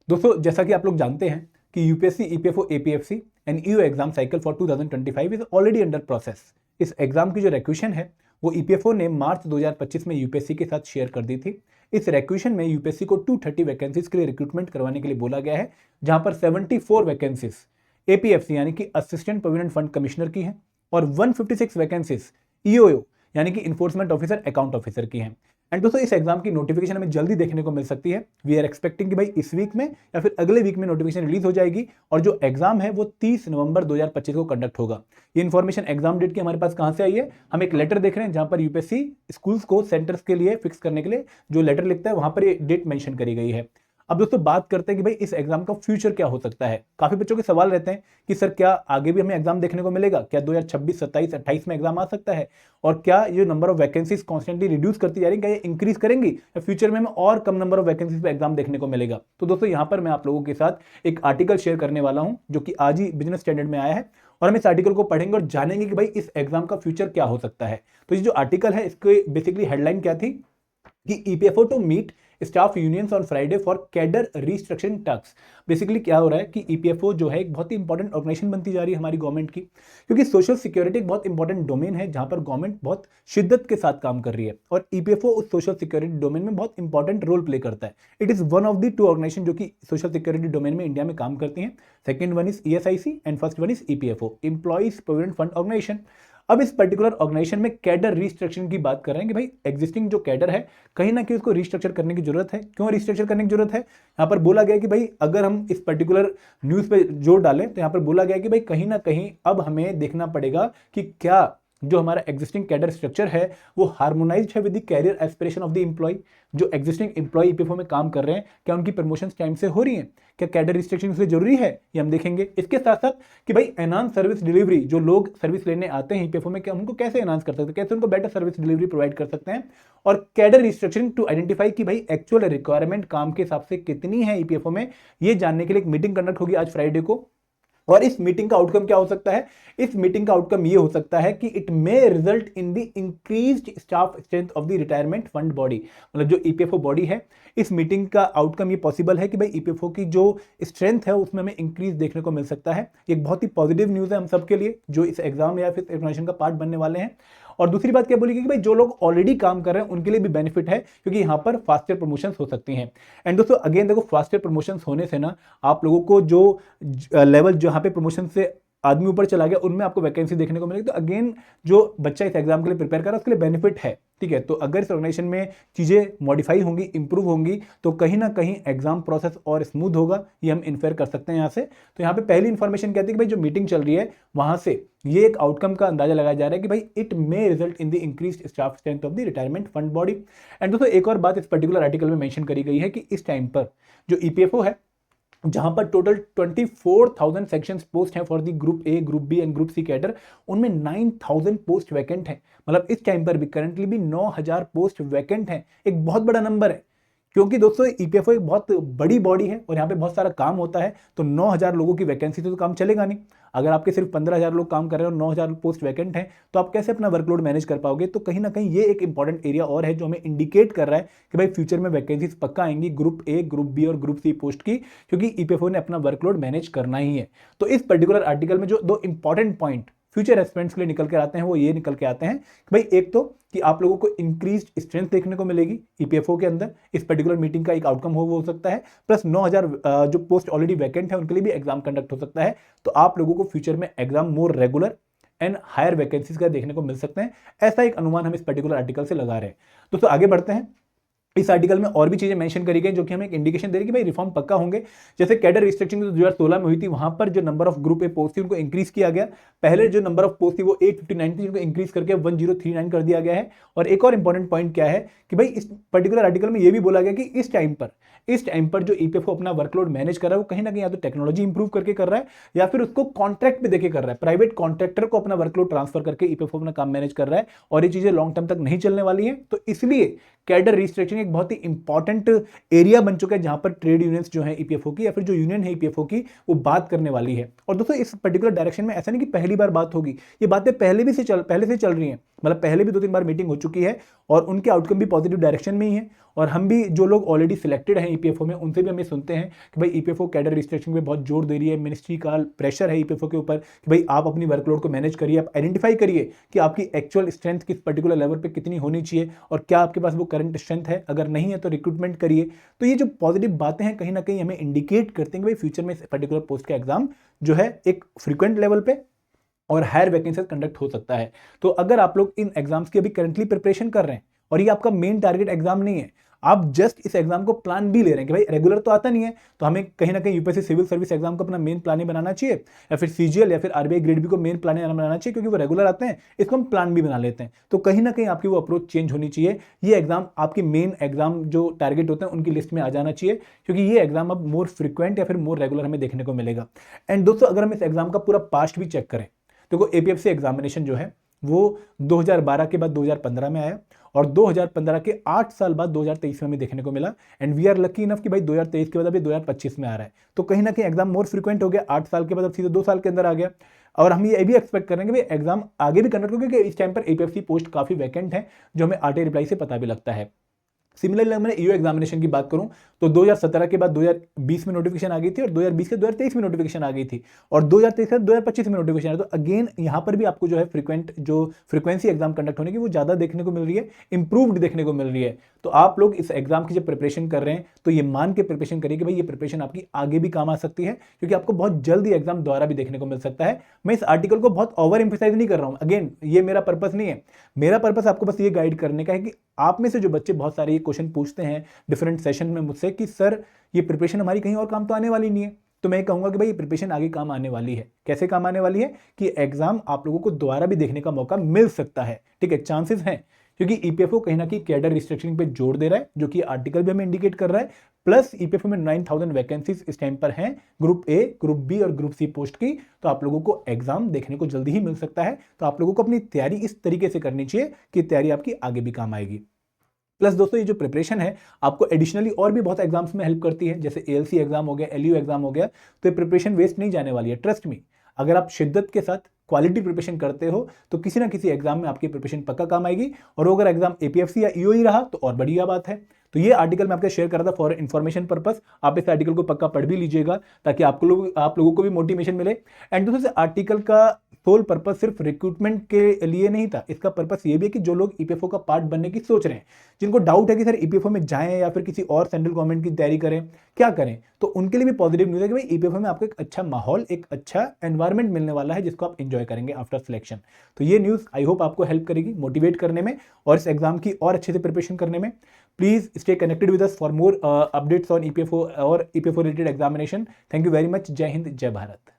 दोस्तों जैसा कि आप लोग जानते हैं कि UPSC, EPFO, APFC and EO exam cycle for 2025 is already under process. इस एग्जाम की जो रिक्वेशन है वो ईपीएफओ ने मार्च 2025 में यूपीएससी के साथ शेयर कर दी थी। इस रिक्वेशन में यूपीएससी को 230 वैकेंसीज के लिए रिक्रूटमेंट करवाने के लिए बोला गया है, जहां पर 74 वैकेंसीज एपीएफसी यानी कि असिस्टेंट प्रोविडेंट फंड कमिश्नर की है और 156 वैकेंसीज ईओओ यानी कि इन्फोर्समेंट ऑफिसर, अकाउंट ऑफिसर की हैं। एंड दोस्तों इस एग्जाम की नोटिफिकेशन हमें जल्दी देखने को मिल सकती है। वी आर एक्सपेक्टिंग कि भाई इस वीक में या फिर अगले वीक में नोटिफिकेशन रिलीज हो जाएगी और जो एग्जाम है वो 30 नवंबर 2025 को कंडक्ट होगा। ये इन्फॉर्मेशन एग्जाम डेट की हमारे पास कहां से आई है? हम एक लेटर देख रहे हैं जहां पर यूपीएससी स्कूल्स को सेंटर्स के लिए फिक्स करने के लिए जो लेटर लिखता है वहां पर ये डेट मेंशन करी गई है। अब दोस्तों बात करते हैं कि भाई इस एग्जाम का फ्यूचर क्या हो सकता है। काफी बच्चों के सवाल रहते हैं कि सर क्या आगे भी हमें एग्जाम देखने को मिलेगा, क्या 2026, 27, 28 में एग्जाम आ सकता है, और क्या ये number of vacancies constantly reduce करती जा रही है, क्या ये इंक्रीज करेंगी या फ्यूचर में हमें और कम नंबर ऑफ वैकेंसीज पे एग्जाम देखने को मिलेगा। तो दोस्तों यहाँ पर मैं आप लोगों के साथ एक आर्टिकल शेयर करने वाला हूं जो कि आज ही बिजनेस स्टैंडर्ड में आया है और हम इस आर्टिकल को पढ़ेंगे और जानेंगे कि भाई इस एग्जाम का फ्यूचर क्या हो सकता है। तो ये जो आर्टिकल है इसके बेसिकली हेडलाइन क्या थी कि EPFO to meet staff unions on Friday for cadre restructuring talks. Basically क्या हो रहा है कि ईपीएफओ जो है एक बहुत ही इंपॉर्टेंट ऑर्गेनाइजेशन बनती जा रही है हमारी गवर्नमेंट की, क्योंकि सोशल सिक्योरिटी एक बहुत इंपॉर्टेंट डोमेन है जहां पर गवर्नमेंट बहुत शिद्दत के साथ काम कर रही है और ईपीएफओ उस सोशल सिक्योरिटी डोमेन में बहुत इंपॉर्टेंट रोल प्ले करता है। It is one of the two organisation जो कि सोशल सिक्योरिटी डोमेन में इंडिया में काम करती हैं। Second one is ESIC and first one is EPFO, employees provident fund organisation. अब इस पर्टिकुलर ऑर्गेनाइजेशन में कैडर रिस्ट्रक्चरिंग की बात कर रहे हैं कि भाई एग्जिस्टिंग जो कैडर है कहीं ना कहीं उसको रिस्ट्रक्चर करने की जरूरत है। क्यों रिस्ट्रक्चर करने की जरूरत है? यहाँ पर बोला गया कि भाई अगर हम इस पर्टिकुलर न्यूज पे जोर डालें तो यहाँ पर बोला गया कि भाई कहीं ना कहीं अब हमें देखना पड़ेगा कि क्या जो हमारा एग्जिस्टिंग कैडर स्ट्रक्चर है वो हार्मोनाइज्ड है with the career aspiration of the employee. जो एग्जिस्टिंग एम्प्लॉय ईपीएफओ में काम कर रहे हैं क्या उनकी प्रमोशन टाइम से हो रही है? क्या कैडर रिस्ट्रिक्शन इसलिए जरूरी है? ये हम देखेंगे। इसके साथ साथ कि भाई एनहांस सर्विस डिलीवरी, जो लोग सर्विस लेने आते हैं ईपीएफओ में, क्या उनको कैसे एनहांस कर सकते हैं, कैसे उनको बेटर सर्विस डिलीवरी प्रोवाइड कर सकते हैं, और कैडर रिस्ट्रक्चरिंग टू आइडेंटिफाई कि भाई एक्चुअल रिक्वायरमेंट काम के हिसाब से कितनी है ईपीएफओ में, ये जानने के लिए एक मीटिंग कंडक्ट होगी आज फ्राइडे को। और इस मीटिंग का आउटकम क्या हो सकता है? इस मीटिंग का आउटकम ये हो सकता है कि it may result in the increased staff strength of the retirement fund body. मतलब जो ईपीएफओ बॉडी है, इस मीटिंग का आउटकम ये पॉसिबल है कि भाई ईपीएफओ की जो स्ट्रेंथ है उसमें हमें इंक्रीज देखने को मिल सकता है। एक बहुत ही पॉजिटिव न्यूज है हम सबके लिए जो इस एग्जाम या फिर एग्जामिनेशन का पार्ट बनने वाले हैं। और दूसरी बात क्या बोलेगी कि भाई जो लोग ऑलरेडी काम कर रहे हैं उनके लिए भी बेनिफिट है, क्योंकि यहाँ पर फास्टर प्रमोशंस हो सकती हैं। एंड दोस्तों अगेन देखो, फास्टर प्रमोशंस होने से ना आप लोगों को जो लेवल जहाँ पे प्रमोशन से आदमी ऊपर चला गया उनमें आपको वैकेंसी देखने को मिलेगी। तो अगेन जो बच्चा इस एग्जाम के लिए प्रिपेयर कर रहा है उसके लिए बेनिफिट है, ठीक है। तो अगर इस ऑर्गेनाइजेशन में चीजें मॉडिफाई होंगी, इंप्रूव होंगी, तो कहीं ना कहीं एग्जाम प्रोसेस और स्मूथ होगा, ये हम इन्फेयर कर सकते हैं यहाँ से। तो यहाँ पे पहली इंफॉर्मेशन कहती है कि भाई जो मीटिंग चल रही है वहां से ये एक आउटकम का अंदाजा लगाया जा रहा है कि भाई it may result in the increased staff strength of the retirement fund body. And दोस्तों एक और बात इस पर्टिकुलर आर्टिकल में मेंशन करी गई है कि इस टाइम पर जो ईपीएफओ है जहां पर टोटल 24,000 सेक्शंस पोस्ट हैं for the group A, group B and group C cadre, उनमें 9,000 पोस्ट वैकेंट हैं। मतलब इस टाइम पर भी करंटली भी 9,000 पोस्ट वैकेंट हैं। एक बहुत बड़ा नंबर है, क्योंकि दोस्तों ईपीएफओ एक बहुत बड़ी बॉडी है और यहाँ पे बहुत सारा काम होता है। तो 9,000 लोगों की वैकेंसी तो काम चलेगा नहीं। अगर आपके सिर्फ 15,000 लोग काम कर रहे हैं और 9,000 पोस्ट वैकेंट हैं तो आप कैसे अपना वर्कलोड मैनेज कर पाओगे? तो कहीं ना कहीं ये एक इंपॉर्टेंट एरिया और है जो हमें इंडिकेट कर रहा है कि भाई फ्यूचर में वैकेंसीज पक्का आएंगी ग्रुप ए, ग्रुप बी और ग्रुप सी पोस्ट की, क्योंकि ईपीएफओ ने अपना वर्कलोड मैनेज करना ही है। तो इस पर्टिकुलर आर्टिकल में जो दो इंपॉर्टेंट पॉइंट फ्यूचर एस्पिरेंट्स के लिए निकल के आते हैं वो ये निकल के आते हैं कि भाई एक तो कि आप लोगों को इंक्रीज्ड स्ट्रेंथ देखने को मिलेगी ईपीएफओ के अंदर, इस पर्टिकुलर मीटिंग का एक आउटकम हो सकता है, प्लस 9,000 जो पोस्ट ऑलरेडी वैकेंट है उनके लिए भी एग्जाम कंडक्ट हो सकता है। तो आप लोगों को फ्यूचर में exam more regular and higher vacancies का देखने को मिल सकते हैं। ऐसा एक अनुमान हम इस पर्टिकुलर आर्टिकल से लगा रहे हैं। दोस्तों आगे बढ़ते हैं। इस आर्टिकल में और भी चीजें मेंशन करी गई जो कि हमें एक इंडिकेशन दे रही है कि भाई रिफॉर्म पक्का होंगे। जैसे कैडर रिस्ट्रक्चरिंग 2016 में हुई थी, वहां पर जो number of group A post थी उनको इंक्रीज किया गया। पहले जो नंबर ऑफ पोस्ट थी वो 859 थी, जिनको इंक्रीज करके 1039 कर दिया गया है। और एक और इंपॉर्टेंट पॉइंट क्या है कि भाई इस पर्टिकुलर आर्टिकल में यह भी बोला गया कि इस टाइम पर जो ईपीएफओ अपना वर्कलोड मैनेज कर रहा है वो कहीं ना कहीं या तो टेक्नोलॉजी इंप्रूव करके कर रहा है या फिर उसको कॉन्ट्रैक्ट पे देके कर रहा है, प्राइवेट कॉन्ट्रैक्टर को अपना वर्कलोड ट्रांसफर करके ईपीएफओ अपना काम मैनेज कर रहा है। और ये चीजें लॉन्ग टर्म तक नहीं चलने वाली है। तो इसलिए कैडर रिस्ट्रक्चरिंग एक बहुत ही इंपॉर्टेंट एरिया बन चुका है जहां पर ट्रेड यूनियंस जो है ईपीएफओ की या फिर जो यूनियन है ईपीएफओ की वो बात करने वाली है। और दोस्तों इस पर्टिकुलर डायरेक्शन में ऐसा नहीं कि पहली बार बात होगी, ये बातें पहले से चल रही हैं। मतलब पहले भी 2-3 बार मीटिंग हो चुकी है और उनके आउटकम भी पॉजिटिव डायरेक्शन में ही है। और हम भी जो लोग ऑलरेडी सिलेक्टेड हैं ईपीएफओ में, उनसे भी हमें सुनते हैं कि भाई ईपीएफओ कैडर रजिस्ट्रेशन पे बहुत जोर दे रही है, मिनिस्ट्री का प्रेशर है ईपीएफओ के ऊपर कि भाई आप अपनी वर्कलोड को मैनेज करिए, आप आइडेंटिफाई करिए कि आपकी एक्चुअल स्ट्रेंथ किस पर्टिकुलर लेवल पे कितनी होनी चाहिए और क्या आपके पास वो करंट स्ट्रेंथ है, अगर नहीं है तो रिक्रूटमेंट करिए। तो ये जो पॉजिटिव बातें हैं कहीं ना कहीं हमें इंडिकेट करते हैं कि भाई फ्यूचर में इस पर्टिकुलर पोस्ट का एग्जाम जो है एक फ्रीक्वेंट लेवल पे और हायर वैकेंसी कंडक्ट हो सकता है। तो अगर आप लोग इन एग्जाम्स की अभी करंटली प्रिपरेशन कर रहे हैं और ये आपका मेन टारगेट एग्जाम नहीं है, आप जस्ट इस एग्जाम को प्लान भी ले रहे हैं कि भाई रेगुलर तो आता नहीं है, तो हमें कहीं ना कहीं यूपीएससी सिविल सर्विस एग्जाम को अपना मेन प्लान ही बनाना चाहिए, या फिर सीजीएल या फिर आरबीआई ग्रेड बी को मेन प्लान बनाना चाहिए क्योंकि वो रेगुलर आते हैं, इसको हम प्लान भी बना लेते हैं। तो कहीं ना कहीं आपकी वो अप्रोच चेंज होनी चाहिए। ये एग्जाम आपकी मेन एग्जाम जो टारगेट होते हैं उनकी लिस्ट में आ जाना चाहिए, क्योंकि ये एग्जाम अब मोर फ्रिक्वेंट या फिर मोर रेगुलर हमें देखने को मिलेगा। एंड दोस्तों, अगर हम इस एग्जाम का पूरा पास्ट भी चेक करें, देखो एपीएफसी एग्जामिनेशन जो है वो 2012 के बाद 2015 में आया और 2015 के 8 साल बाद 2023 में हमें देखने को मिला। And we are lucky enough कि भाई 2023 के बाद अभी 2025 में आ रहा है, तो कहीं ना कहीं एग्जाम मोर फ्रीक्वेंट हो गया। 8 साल के बाद अब सीधे 2 साल के अंदर आ गया। और हम ये भी एक्सपेक्ट करेंगे भाई एग्जाम आगे भी कंडक्ट होगा, क्योंकि इस टाइम पर एपीएफसी पोस्ट काफी वैकेंट है, जो हमें आरटीआई रिप्लाई से पता भी लगता है। सिमिलरली अगर मैं ईओ एग्जामिनेशन की बात करूं तो 2017 के बाद 2020 में नोटिफिकेशन आ गई थी और 2020 के 2023 में नोटिफिकेशन आ गई थी और 2023 से 2025 में नोटिफिकेशन है। तो अगेन यहां पर भी आपको जो है फ्रीक्वेंसी एग्जाम कंडक्ट होने की वो ज्यादा देखने को मिल रही है, इंप्रूव्ड देखने को मिल रही है। तो आप लोग इस एग्जाम की जब प्रिपरेशन कर रहे हैं तो ये मान के प्रिपरेशन करिए कि भाई ये प्रिपरेशन आपकी आगे भी काम आ सकती है, क्योंकि आपको बहुत जल्द ये एग्जाम दोबारा भी देखने को मिल सकता है। मैं इस आर्टिकल को बहुत ओवर एम्फेसाइज नहीं कर रहा हूं, अगेन ये मेरा पर्पस नहीं है। मेरा पर्पस आपको बस ये गाइड करने का है कि आप में से जो बच्चे बहुत सारे ये क्वेश्चन पूछते हैं डिफरेंट सेशन में मुझसे कि सर ये प्रिपरेशन हमारी कहीं और काम तो आने वाली नहीं है, तो मैं कहूंगा कि भाई ये प्रिपरेशन आगे काम आने वाली है। कैसे काम आने वाली है कि एग्जाम आप लोगों को दोबारा भी देखने का मौका मिल सकता है, ठीक है, चांसेस हैं, क्योंकि ईपीएफओ कहीं ना कहीं कैडर रिस्ट्रिक्शन पे जोर दे रहा है, जो कि आर्टिकल भी हमें इंडिकेट कर रहा है। प्लस ईपीएफओ में 9000 वैकेंसीज इस टाइम पर हैं, ग्रुप ए, ग्रुप बी और ग्रुप सी पोस्ट की। तो आप लोगों को एग्जाम देखने को जल्दी ही मिल सकता है। तो आप लोगों को अपनी तैयारी इस तरीके से करनी चाहिए कि तैयारी आपकी आगे भी काम आएगी। प्लस दोस्तों, ये जो प्रिपरेशन है आपको एडिशनली और भी बहुत एग्जाम्स में हेल्प करती है, जैसे एएलसी एग्जाम हो गया, एलयू एग्जाम हो गया। तो ये प्रिपरेशन वेस्ट नहीं जाने वाली है, ट्रस्ट मी। अगर आप शिद्दत के साथ क्वालिटी प्रिपरेशन करते हो तो किसी ना किसी एग्जाम में आपकी प्रिपरेशन पक्का काम आएगी। और अगर एग्जाम एपीएफसी या ईओ ही रहा तो और बढ़िया बात है। तो ये आर्टिकल मैं आपके शेयर कर रहा था फॉर इन्फॉर्मेशन पर्पस। आप इस आर्टिकल को पक्का पढ़ भी लीजिएगा ताकि आप लोगों को भी मोटिवेशन मिले। एंड दूसरे आर्टिकल का सोल पर्पस सिर्फ रिक्रूटमेंट के लिए नहीं था, इसका पर्पस ये भी है कि जो लोग ईपीएफओ का पार्ट बनने की सोच रहे हैं, जिनको डाउट है कि सर ईपीएफओ में जाएं या फिर किसी और सेंट्रल गवर्नमेंट की तैयारी करें, क्या करें, तो उनके लिए भी पॉजिटिव न्यूज़ है कि भाई ईपीएफओ में आपको एक अच्छा माहौल, एक अच्छा एनवायरनमेंट मिलने वाला है जिसको आप एंजॉय करेंगे आफ्टर सिलेक्शन। तो ये न्यूज़ आई होप आपको हेल्प करेगी मोटिवेट करने में और इस एग्जाम की और अच्छे से प्रिपरेशन करने में। Please stay connected with us for more updates on EPFO और EPFO related examination. Thank you very much. Jai Hind, जय भारत।